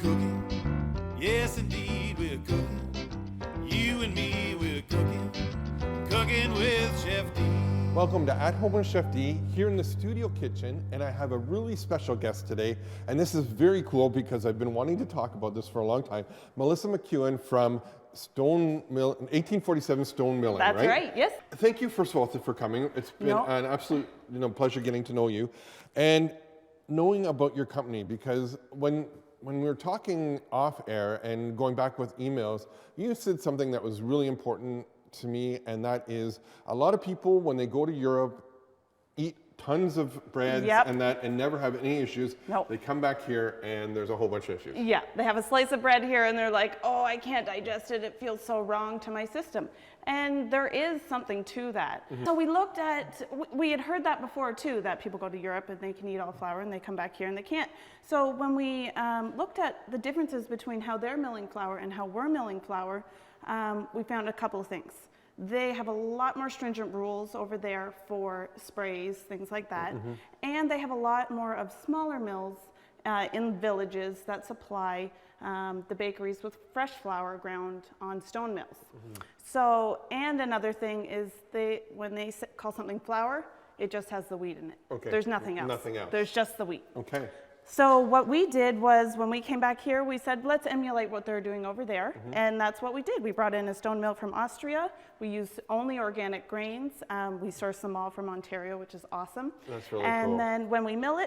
cooking. Yes, indeed, we're cooking. You and me, we're cooking. Cooking with Chef D. Welcome to At Home with Chef D, here in the studio kitchen, and I have a really special guest today, and this is very cool because I've been wanting to talk about this for a long time. Melissa McKeown from Stone Mill, 1847 Stone Milling, right? That's right, yes. Thank you, first of all, for coming. It's been an absolute pleasure getting to know you and knowing about your company, because when we were talking off air and going back with emails, you said something that was really important to me, and that is a lot of people, when they go to Europe, eat tons of breads and never have any issues. Nope. They come back here and there's a whole bunch of issues. Yeah, they have a slice of bread here and they're like, oh, I can't digest it. It feels so wrong to my system. And there is something to that. Mm-hmm. So we looked at, we had heard that before too, that people go to Europe and they can eat all flour and they come back here and they can't. So when we looked at the differences between how they're milling flour and how we're milling flour, we found a couple of things. They have a lot more stringent rules over there for sprays, things like that. Mm-hmm. And they have a lot more of smaller mills in villages that supply the bakeries with fresh flour ground on stone mills. Mm-hmm. So, and another thing is when they call something flour, it just has the wheat in it. Okay. There's nothing else. Nothing else. There's just the wheat. Okay. So what we did was, when we came back here, we said, let's emulate what they're doing over there. Mm-hmm. And that's what we did. We brought in a stone mill from Austria. We use only organic grains. We source them all from Ontario, which is awesome. That's really cool. And then when we mill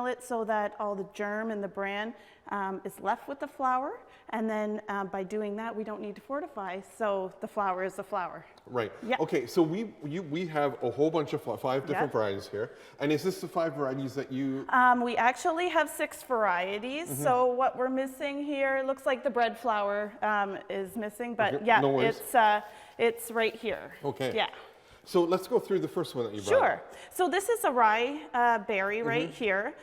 it so that all the germ and the bran is left with the flour. And then by doing that, we don't need to fortify. So the flour is the flour. Right. Yep. Okay, so we have a whole bunch of 5 different varieties here. And is this the 5 varieties that you... we actually have 6 varieties. Mm-hmm. So what we're missing here, it looks like the bread flour is missing, but okay. Yeah, no it's right here. Okay. Yeah. So let's go through the first one that you brought. Sure. So this is a Rye Berry right here.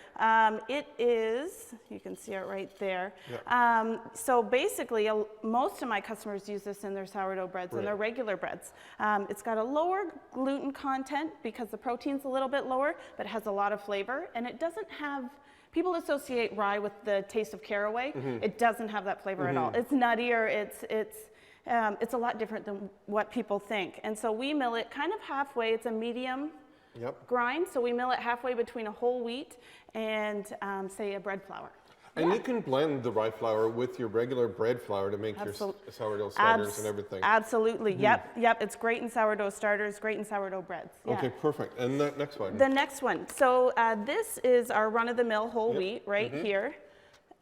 It is, you can see it right there. Yeah. So basically, most of my customers use this in their sourdough breads and their regular breads. It's got a lower gluten content because the protein's a little bit lower, but it has a lot of flavor, and it doesn't have... People associate rye with the taste of caraway. Mm-hmm. It doesn't have that flavor at all. It's nuttier. It's a lot different than what people think. And so we mill it kind of halfway. It's a medium grind. So we mill it halfway between a whole wheat and say a bread flour. And you can blend the rye flour with your regular bread flour to make your sourdough starters and everything. Absolutely. Mm-hmm. Yep. It's great in sourdough starters, great in sourdough breads. Yeah. Okay, perfect. And the next one? The next one. So this is our run-of-the-mill whole wheat right here.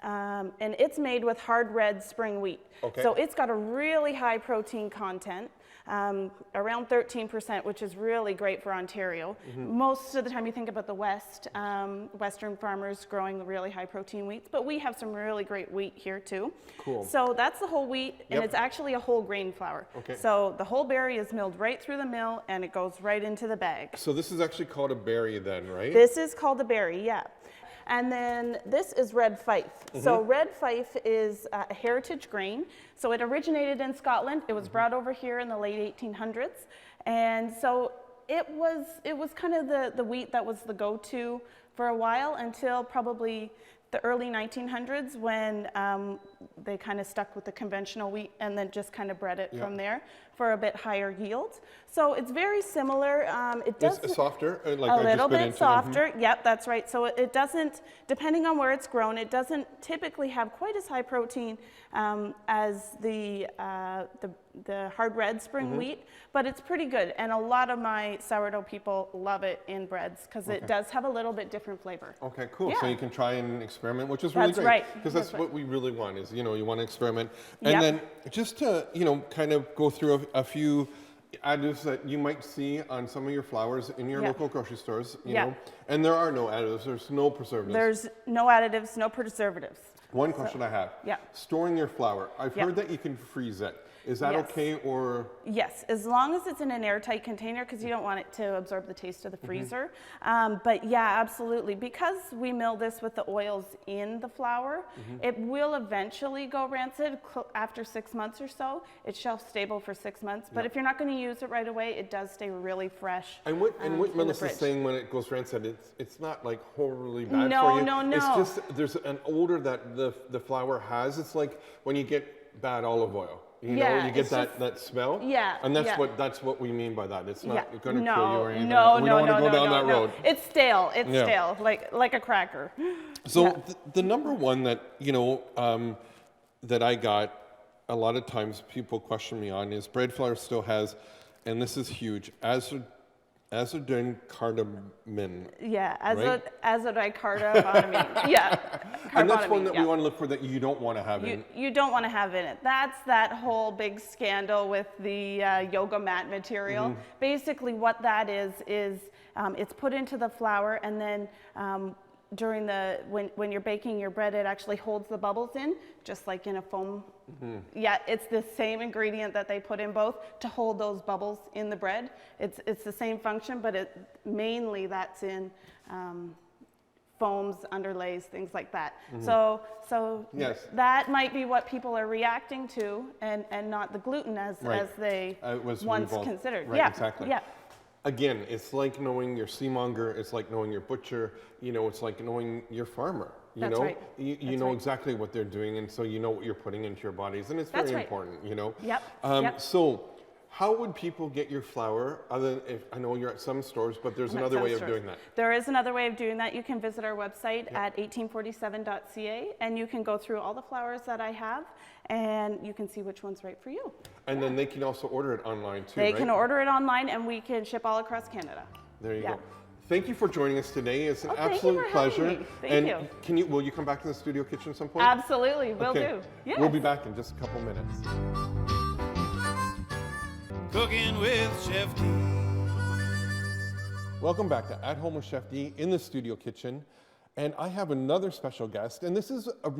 And it's made with hard red spring wheat. Okay. So it's got a really high protein content, around 13%, which is really great for Ontario. Mm-hmm. Most of the time you think about the West, Western farmers growing the really high protein wheats, but we have some really great wheat here too. Cool. So that's the whole wheat, and it's actually a whole grain flour. Okay. So the whole berry is milled right through the mill, and it goes right into the bag. So this is actually called a berry then, right? This is called a berry, yeah. And then this is red Fife. Mm-hmm. So red Fife is a heritage grain. So it originated in Scotland. It was brought over here in the late 1800s. And so it was kind of the wheat that was the go-to for a while until probably the early 1900s when they kind of stuck with the conventional wheat and then just kind of bred it from there for a bit higher yield. So it's very similar. It does it's softer, like a little bit softer. Mm-hmm. Yep, that's right. So it doesn't, depending on where it's grown, it doesn't typically have quite as high protein as the hard red spring wheat, but it's pretty good. And a lot of my sourdough people love it in breads because it does have a little bit different flavor. Okay, cool. Yeah. So you can try and experiment, which is really great. Right. Because that's what we really want is, you want to experiment. And then just to, kind of go through a few additives that you might see on some of your flours in your local grocery stores, you know, and there are no additives, there's no preservatives. There's no additives, no preservatives. One question I have. Yeah. Storing your flour. I've heard that you can freeze it. Is that okay, or? Yes, as long as it's in an airtight container, because you don't want it to absorb the taste of the freezer. But yeah, absolutely. Because we mill this with the oils in the flour, it will eventually go rancid after 6 months or so. It's shelf stable for 6 months. But if you're not going to use it right away, it does stay really fresh. And what in the Melissa's fridge. saying when it goes rancid, it's not like horribly bad No, for you. no, no. It's just there's an odor that the flour has. It's like when you get bad olive oil. You Yeah, know, you get it's just- that smell. Yeah, And that's yeah. that's what we mean by that. It's not Yeah. going to No, kill you or anything. no, We no, don't want no, to go no, down that no. road. It's stale. It's Yeah. stale, like a cracker. So Yeah. the number one that, that I got a lot of times people question me on is bread flour still has, and this is huge, azodine cardamom. Yeah, Right? azodicarbonamine. Yeah, And that's one carbonamine, that yeah. we want to look for that you don't want to have in. You don't want to have in it. That's that whole big scandal with the yoga mat material. Mm-hmm. Basically what that is it's put into the flour, and then during when you're baking your bread, it actually holds the bubbles in, just like in a foam. Mm-hmm. Yeah, it's the same ingredient that they put in both to hold those bubbles in the bread. It's the same function, but mainly that's in foams, underlays, things like that. So Yes. that might be what people are reacting to, and not the gluten as they was once revolved. considered. Right, Yeah, exactly. yeah. Again, it's like knowing your seamonger, it's like knowing your butcher, it's like knowing your farmer. That's right. You That's know right. exactly what they're doing, and so you know what you're putting into your bodies, and it's That's very right. important, Yep, yep. So, how would people get your flour? I know you're at some stores, but there's I'm at another some way of stores. doing that. There is another way of doing that. You can visit our website at 1847.ca, and you can go through all the flours that I have, and you can see which one's right for you. And then they can also order it online too, They right? can order it online, and we can ship all across Canada. There you Yeah. go. Thank you for joining us today. It's an Oh, thank you absolute for having pleasure. me. Thank and you. Will you come back to the studio kitchen at some point? Absolutely, will Okay. do. Yes. We'll be back in just a couple minutes. Cooking with Chef D. Welcome back to At Home with Chef D in the studio kitchen. And I have another special guest. And this is a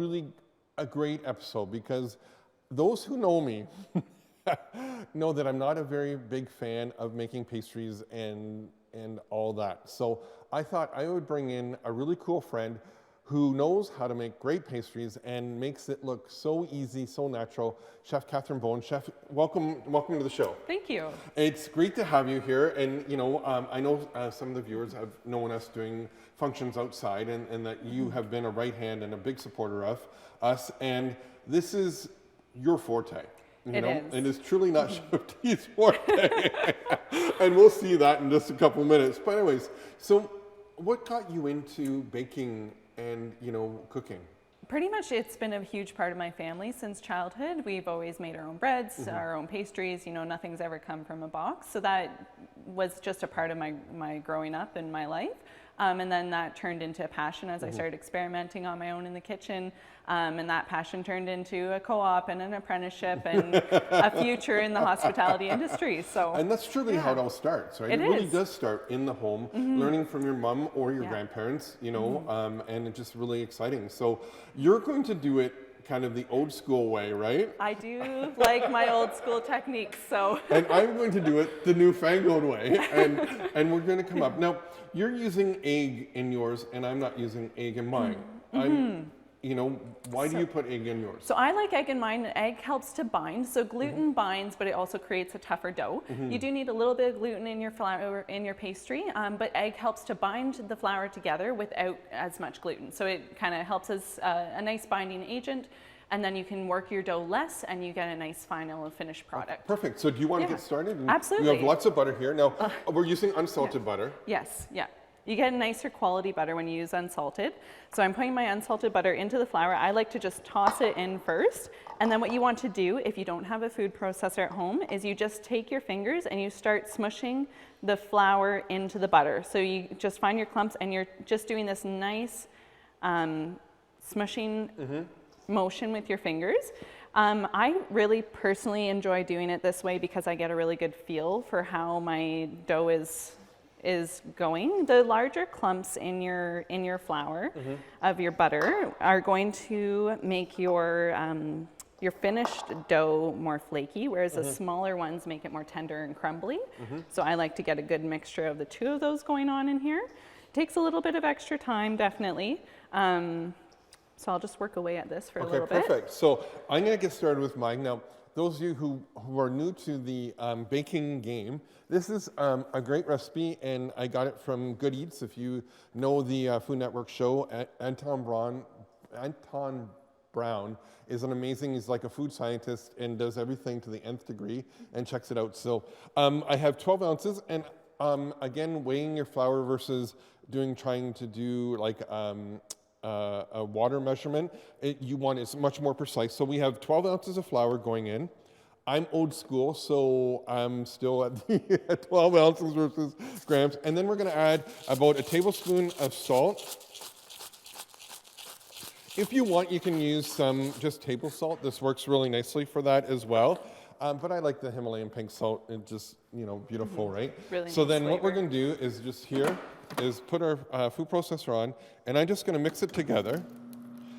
great episode because those who know me know that I'm not a very big fan of making pastries and all that. So I thought I would bring in a really cool friend who knows how to make great pastries and makes it look so easy, so natural. Chef Katherine Bowen. Chef, welcome to the show. Thank you. It's great to have you here, and I know some of the viewers have known us doing functions outside, and that you have been a right hand and a big supporter of us, and this is your forte. It is. And it's truly not Chef D's forte, and we'll see that in just a couple minutes. But anyways, so what got you into baking and cooking? Pretty much it's been a huge part of my family since childhood. We've always made our own breads, our own pastries, nothing's ever come from a box. So that was just a part of my growing up in my life. And then that turned into a passion as I started experimenting on my own in the kitchen. And that passion turned into a co-op and an apprenticeship and a future in the hospitality industry. So, And that's truly how it all starts, right? It really is. does start in the home, learning from your mom or your grandparents, and it's just really exciting. So you're going to do it kind of the old school way, right? I do like my old school techniques, so. And I'm going to do it the newfangled way, and we're going to come up. Now, you're using egg in yours, and I'm not using egg in mine. Why do you put egg in yours? So I like egg in mine. Egg helps to bind. So gluten binds, but it also creates a tougher dough. You do need a little bit of gluten in your flour, in your pastry, but egg helps to bind the flour together without as much gluten. So it kind of helps as a nice binding agent, and then you can work your dough less, and you get a nice final finished product. Perfect. So do you want to Yeah. get started? Absolutely. We have lots of butter here. Now, we're using unsalted butter. Yes, yeah. You get a nicer quality butter when you use unsalted. So I'm putting my unsalted butter into the flour. I like to just toss it in first. And then what you want to do, if you don't have a food processor at home, is you just take your fingers and you start smushing the flour into the butter. So you just find your clumps and you're just doing this nice smushing motion with your fingers. I really personally enjoy doing it this way because I get a really good feel for how my dough is going. The larger clumps in your flour of your butter are going to make your finished dough more flaky, whereas the smaller ones make it more tender and crumbly. So I like to get a good mixture of the two of those going on in here. It takes a little bit of extra time, definitely. So I'll just work away at this for a little bit. Perfect. So I'm going to get started with mine. Now, those of you who are new to the baking game, this is a great recipe, and I got it from Good Eats. If you know the Food Network show, Anton Brown is an amazing, he's like a food scientist and does everything to the nth degree and checks it out. So I have 12 ounces, and again, weighing your flour versus trying to do like a water measurement, it's much more precise. So we have 12 ounces of flour going in. I'm old school, so I'm still at the 12 ounces versus grams. And then we're gonna add about a tablespoon of salt. If you want, you can use some just table salt. This works really nicely for that as well. But I like the Himalayan pink salt. It's just, beautiful, right? Really so nice then what we're flavor. going to do is just here is put our food processor on, and I'm just going to mix it together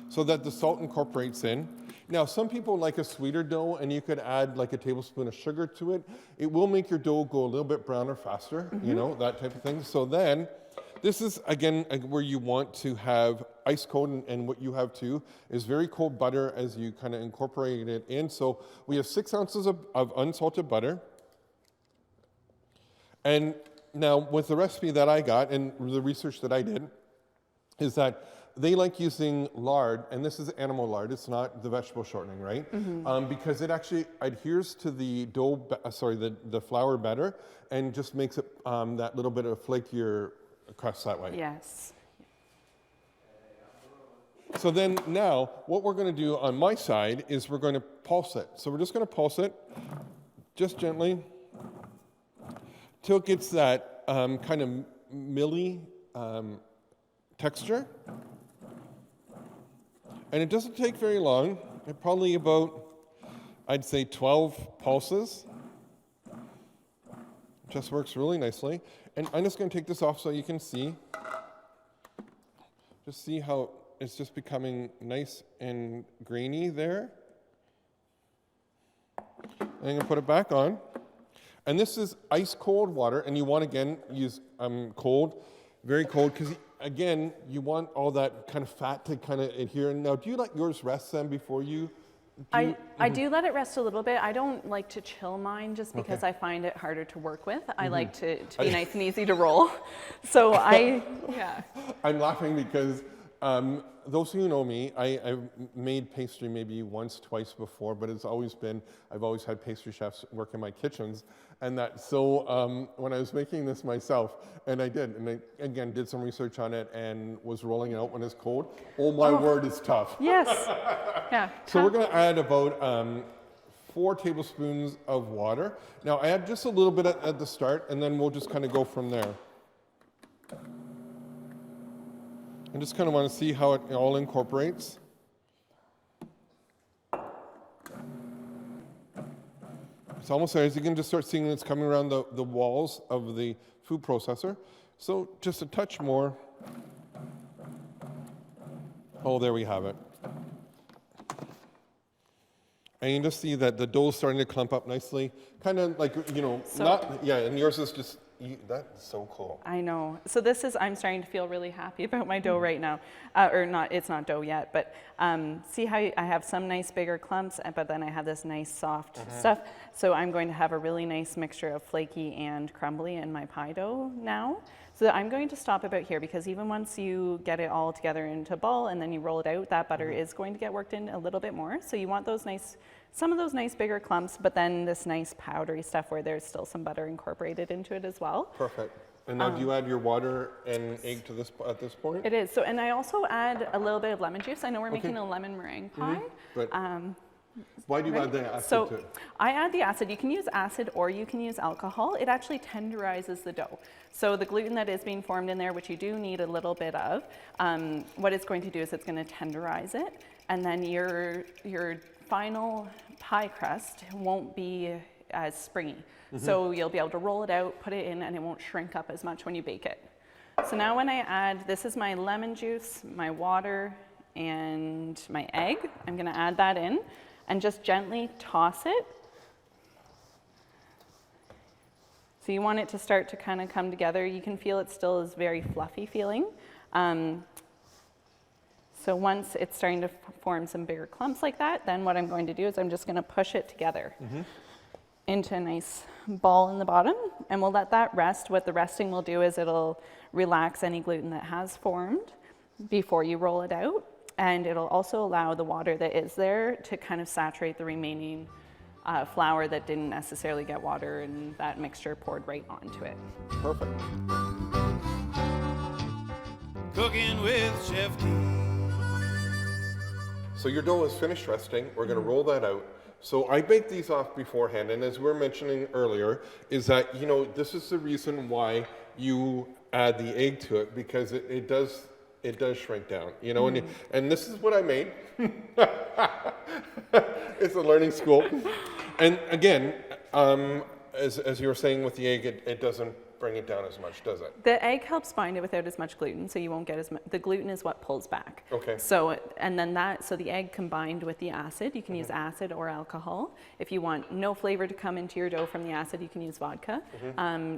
so that the salt incorporates in. Now, some people like a sweeter dough, and you could add like a tablespoon of sugar to it. It will make your dough go a little bit browner faster, that type of thing. So then, this is, again, where you want to have ice cold, and what you have too is very cold butter as you kind of incorporate it in. So we have 6 ounces of unsalted butter. And now with the recipe that I got and the research that I did is that they like using lard, and this is animal lard, it's not the vegetable shortening, right? Because it actually adheres to the dough, the flour better, and just makes it that little bit of flakier crust that way. Yes. So then now, what we're going to do on my side is we're going to pulse it. So we're just going to pulse it, just gently, till it gets that kind of milly texture. And it doesn't take very long, probably about, I'd say 12 pulses. Just works really nicely. And I'm just going to take this off so you can see. Just see how it's just becoming nice and grainy there. And I'm going to put it back on. And this is ice cold water, and you want, again, use cold, very cold, because again, you want all that kind of fat to kind of adhere. Now, do you let yours rest then before you? I do let it rest a little bit. I don't like to chill mine just because I find it harder to work with. I like to be nice and easy to roll. So yeah. I'm laughing because those who know me, I've made pastry maybe once, twice before, but I've always had pastry chefs work in my kitchens. And so when I was making this myself, and I did, and I, again, did some research on it and was rolling it out when it's cold. Oh my word, it's tough. Yes. Yeah. So we're gonna add about 4 tablespoons of water. Now I add just a little bit at the start, and then we'll just kind of go from there. I just kind of want to see how it all incorporates. It's almost there. As you can just start seeing it's coming around the walls of the food processor. So just a touch more. Oh, there we have it. And you can just see that the dough is starting to clump up nicely. Kind of like, and yours is just, that's so cool. I know. So I'm starting to feel really happy about my dough right now. It's not dough yet, but see how I have some nice bigger clumps, but then I have this nice soft stuff. So I'm going to have a really nice mixture of flaky and crumbly in my pie dough now. So I'm going to stop about here because even once you get it all together into a ball and then you roll it out, that butter is going to get worked in a little bit more. So you want some of those nice bigger clumps, but then this nice powdery stuff where there's still some butter incorporated into it as well. Perfect. And now do you add your water and egg to this at this point? It is. So, and I also add a little bit of lemon juice. I know we're making a lemon meringue pie. But why do you add the acid to it? I add the acid. You can use acid or you can use alcohol. It actually tenderizes the dough. So the gluten that is being formed in there, which you do need a little bit of, what it's going to do is it's going to tenderize it. And then your final pie crust won't be as springy. So you'll be able to roll it out, put it in, and it won't shrink up as much when you bake it. So now when I add, this is my lemon juice, my water, and my egg. I'm gonna add that in and just gently toss it. So you want it to start to kind of come together. You can feel it still is very fluffy feeling. So once it's starting to form some bigger clumps like that, then what I'm going to do is I'm just going to push it together into a nice ball in the bottom, and we'll let that rest. What the resting will do is it'll relax any gluten that has formed before you roll it out, and it'll also allow the water that is there to kind of saturate the remaining flour that didn't necessarily get water and that mixture poured right onto it. Perfect. Cooking with ChefD. So your dough is finished resting. We're going to roll that out. So I baked these off beforehand, and as we were mentioning earlier, is that, you know, this is the reason why you add the egg to it, because it does shrink down, you know, and this is what I made. It's a learning school. And again, as you were saying with the egg, it doesn't bring it down as much, does it? The egg helps bind it without as much gluten, so you won't get as much. The gluten is what pulls back. Okay. So, and then so the egg combined with the acid, you can use acid or alcohol. If you want no flavor to come into your dough from the acid, you can use vodka.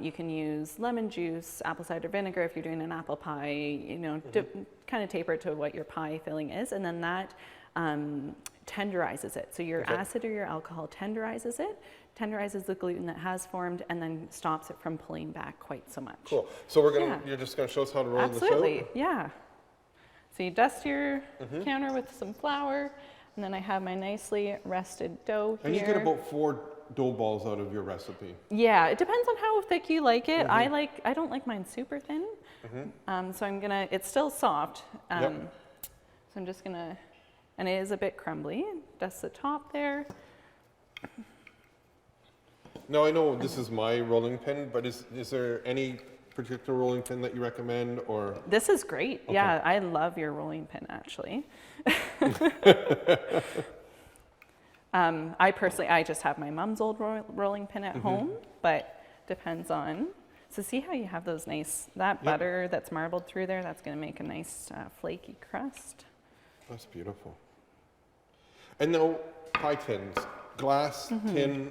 You can use lemon juice, apple cider vinegar if you're doing an apple pie, you know, kind of taper it to what your pie filling is, and then that tenderizes it. So your acid or your alcohol tenderizes it, tenderizes the gluten that has formed, and then stops it from pulling back quite so much. Cool. So you're just going to show us how to roll this out? Absolutely, yeah. So you dust your counter with some flour, and then I have my nicely rested dough here. And you get about 4 dough balls out of your recipe. Yeah, it depends on how thick you like it. I don't like mine super thin. So it's still soft. So I'm just gonna, and it is a bit crumbly. Dust the top there. Now I know this is my rolling pin, but is there any particular rolling pin that you recommend, or? This is great. Okay. Yeah, I love your rolling pin actually. I just have my mom's old rolling pin at home, but depends on. So see how you have those nice, that butter that's marbled through there, that's gonna make a nice flaky crust. That's beautiful. And now pie tins, glass, tin,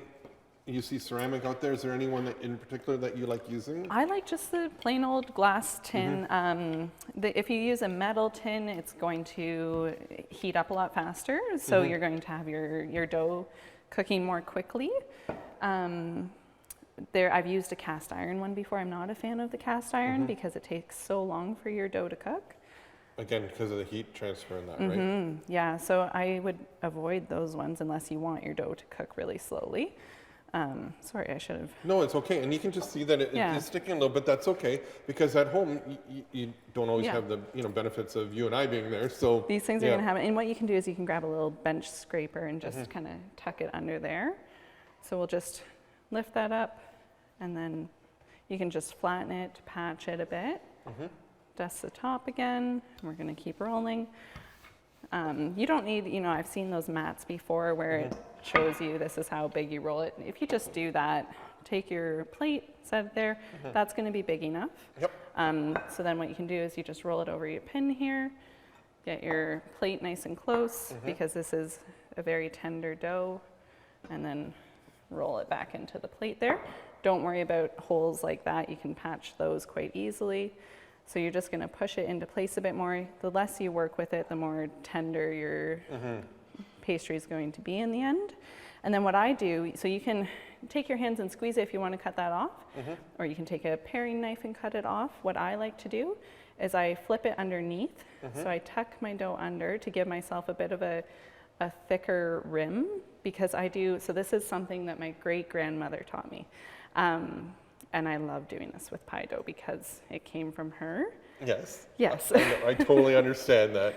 you see ceramic out there. Is there anyone that in particular that you like using? I like just the plain old glass tin. If you use a metal tin, it's going to heat up a lot faster, so you're going to have your dough cooking more quickly. I've used a cast iron one before. I'm not a fan of the cast iron because it takes so long for your dough to cook. Again, because of the heat transfer and that, right? Yeah, so I would avoid those ones unless you want your dough to cook really slowly. Sorry, I should have. No, it's okay. And you can just see that it is sticking a little bit. That's okay, because at home you don't always have the benefits of you and I being there. So these things are going to have it. And what you can do is you can grab a little bench scraper and just kind of tuck it under there. So we'll just lift that up, and then you can just flatten it, patch it a bit. Dust the top again. We're going to keep rolling. You don't need, I've seen those mats before where it shows you this is how big you roll it. If you just do that, take your plate, set it there, that's going to be big enough. So then what you can do is you just roll it over your pin here, get your plate nice and close because this is a very tender dough, and then roll it back into the plate there. Don't worry about holes like that. You can patch those quite easily. So you're just going to push it into place a bit more. The less you work with it, the more tender your pastry is going to be in the end. And then what I do, so you can take your hands and squeeze it if you want to cut that off, or you can take a paring knife and cut it off. What I like to do is I flip it underneath. So I tuck my dough under to give myself a bit of a thicker rim, because so this is something that my great-grandmother taught me. And I love doing this with pie dough because it came from her. Yes. I totally understand that.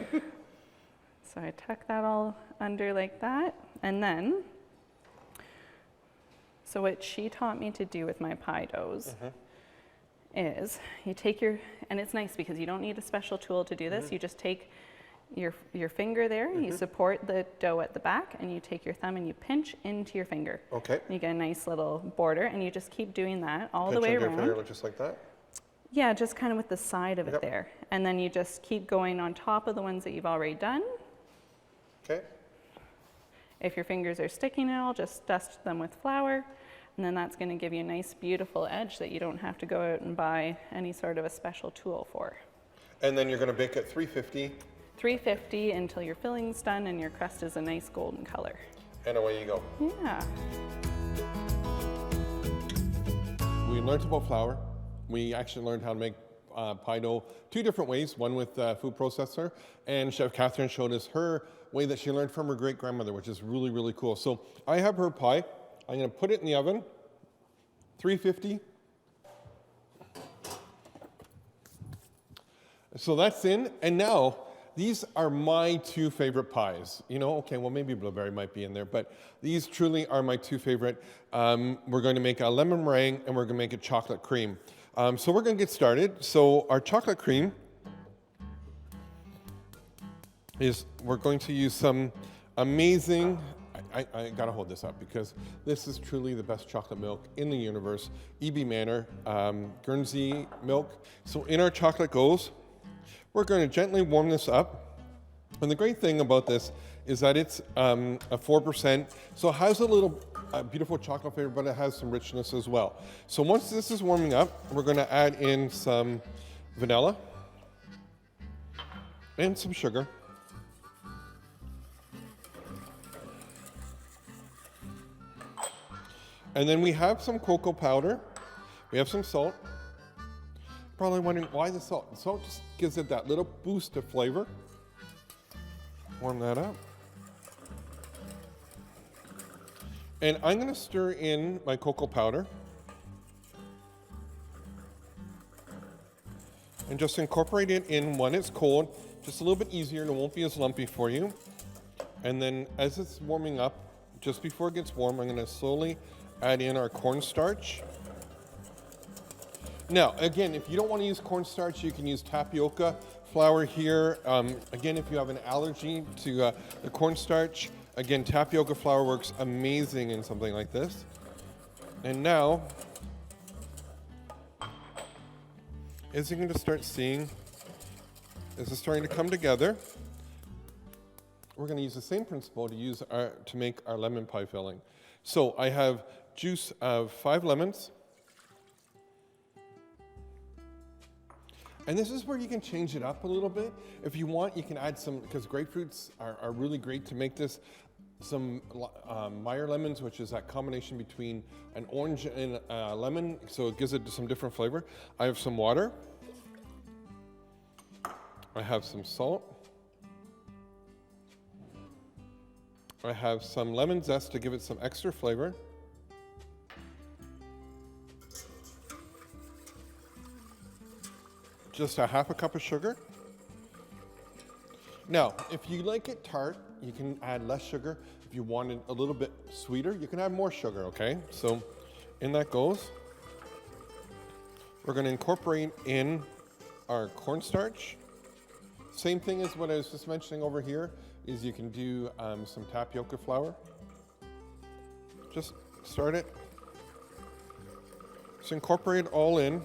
So I tuck that all under like that. And then, so what she taught me to do with my pie doughs is you take and it's nice because you don't need a special tool to do this. You just take your finger there, you support the dough at the back, and you take your thumb and you pinch into your finger. Okay. You get a nice little border, and you just keep doing that all the pinch way into around. Your finger just like that? Yeah, just kind of with the side of it there. And then you just keep going on top of the ones that you've already done. Okay. If your fingers are sticking at all, just dust them with flour, and then that's going to give you a nice, beautiful edge that you don't have to go out and buy any sort of a special tool for. And then you're going to bake at 350. 350 until your filling's done and your crust is a nice golden color. And away you go. Yeah. We learned about flour. We actually learned how to make pie dough 2 different ways, one with food processor, and Chef Katherine showed us her way that she learned from her great-grandmother, which is really, really cool. So I have her pie. I'm gonna put it in the oven, 350. So that's in, and now these are my 2 favorite pies. You know, okay, well maybe blueberry might be in there, but these truly are my 2 favorite. We're going to make a lemon meringue and we're going to make a chocolate cream. So we're going to get started. So our chocolate cream is, we're going to use some amazing, I gotta hold this up because this is truly the best chocolate milk in the universe. E.B. Manor, Guernsey milk. So in our chocolate goes. We're going to gently warm this up. And the great thing about this is that it's a 4%, so it has a little beautiful chocolate flavor, but it has some richness as well. So once this is warming up, we're going to add in some vanilla and some sugar. And then we have some cocoa powder. We have some salt. Probably wondering why the salt. Salt just gives it that little boost of flavor. Warm that up. And I'm going to stir in my cocoa powder. And just incorporate it in when it's cold. Just a little bit easier and it won't be as lumpy for you. And then as it's warming up, just before it gets warm, I'm going to slowly add in our cornstarch. Now, again, if you don't want to use cornstarch, you can use tapioca flour here. Again, if you have an allergy to the cornstarch, again, tapioca flour works amazing in something like this. And now, as you're going to start seeing, this is starting to come together. We're going to use the same principle to make our lemon pie filling. So I have juice of 5 lemons. And this is where you can change it up a little bit. If you want, you can add some, because grapefruits are really great to make this, some Meyer lemons, which is that combination between an orange and a lemon, so it gives it some different flavor. I have some water. I have some salt. I have some lemon zest to give it some extra flavor. Just a half a cup of sugar. Now, if you like it tart, you can add less sugar. If you want it a little bit sweeter, you can add more sugar, okay? So in that goes. We're going to incorporate in our cornstarch. Same thing as what I was just mentioning over here, is you can do some tapioca flour. Just start it. Just incorporate it all in.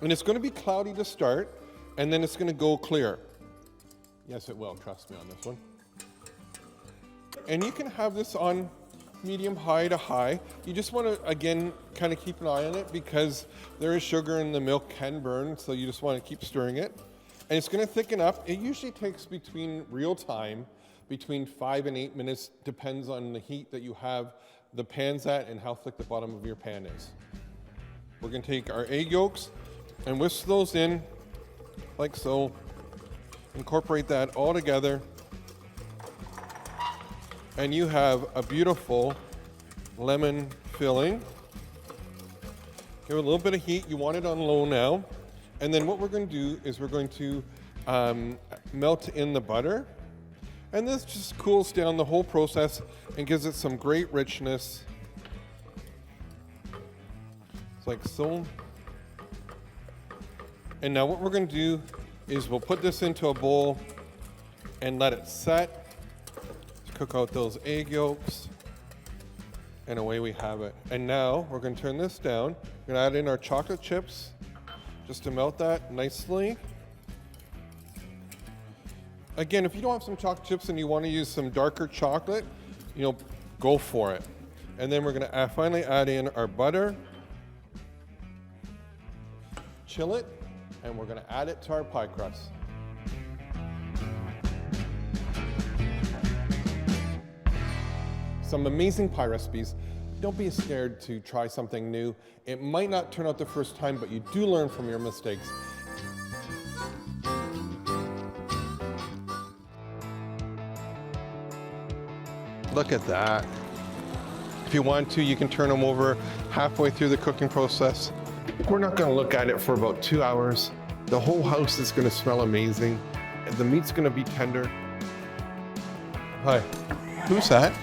And it's going to be cloudy to start, and then it's going to go clear. Yes, it will. Trust me on this one. And you can have this on medium high to high. You just want to, again, kind of keep an eye on it because there is sugar and the milk can burn, so you just want to keep stirring it. And it's going to thicken up. It usually takes between 5 and 8 minutes, depends on the heat that you have the pans at and how thick the bottom of your pan is. We're going to take our egg yolks and whisk those in like so. Incorporate that all together. And you have a beautiful lemon filling. Give it a little bit of heat. You want it on low now. And then what we're going to do is we're going to melt in the butter. And this just cools down the whole process and gives it some great richness. It's like so. And now what we're going to do is we'll put this into a bowl and let it set. Let's cook out those egg yolks. And away we have it. And now we're going to turn this down. We're going to add in our chocolate chips just to melt that nicely. Again, if you don't have some chocolate chips and you want to use some darker chocolate, go for it. And then we're going to finally add in our butter. Chill it. And we're going to add it to our pie crust. some amazing pie recipes. Don't be scared to try something new. It might not turn out the first time, but you do learn from your mistakes. Look at that. If you want to, you can turn them over halfway through the cooking process. We're not gonna look at it for about 2 hours. The whole house is gonna smell amazing. The meat's gonna be tender. Hi, who's that?